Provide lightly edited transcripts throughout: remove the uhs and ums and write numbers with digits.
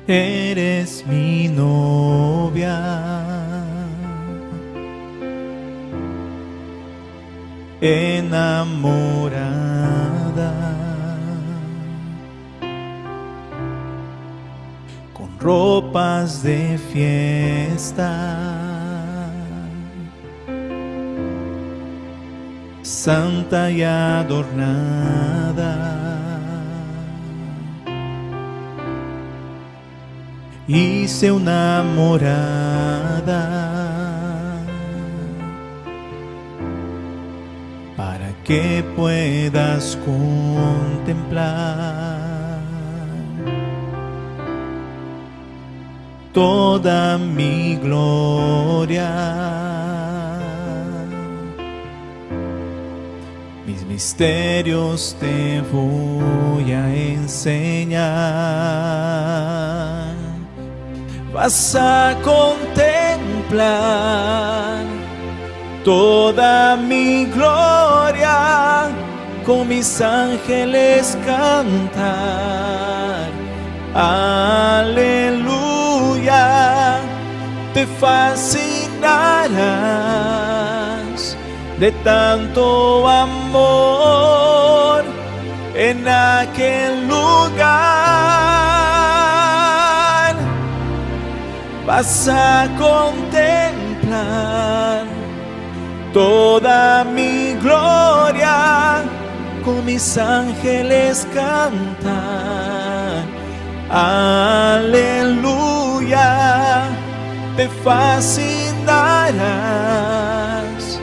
eres mi novia, enamorada, con ropas de fiesta, santa y adornada. Hice una morada para que puedas contemplar toda mi gloria, mis misterios te voy a enseñar. Vas a contemplar toda mi gloria, con mis ángeles cantar. Aleluya, te fascinarás de tanto amor en aquel lugar. Vas a contemplar toda mi gloria, con mis ángeles cantar. Aleluya, te fascinarás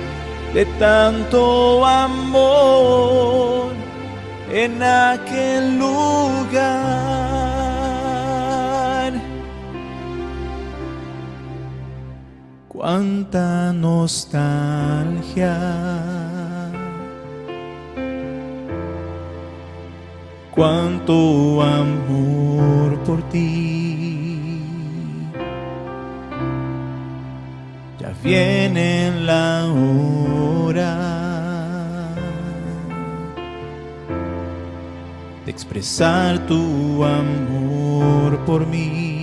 de tanto amor en aquel lugar. Cuánta nostalgia, cuánto amor por ti. Ya viene la hora de expresar tu amor por mí.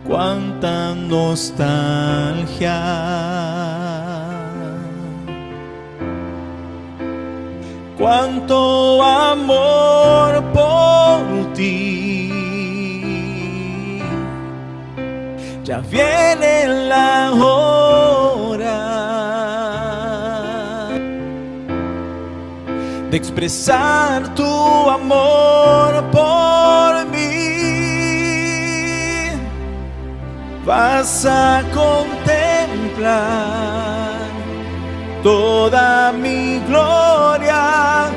Cuánta nostalgia, cuánto amor por ti. Ya viene la hora de expresar tu amor por mí. Vas a contemplar toda mi gloria,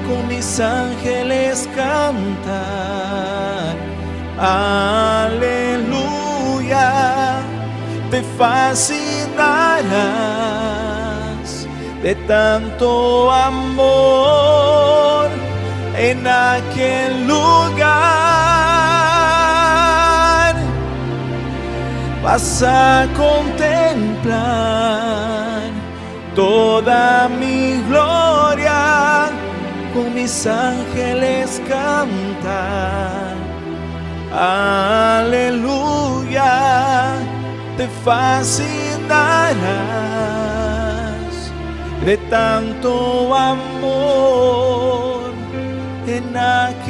con mis ángeles cantar. Aleluya, te fascinarás de tanto amor en aquel lugar. Vas a contemplar toda mi gloria, con mis ángeles cantar. Aleluya, te fascinarás de tanto amor en aquel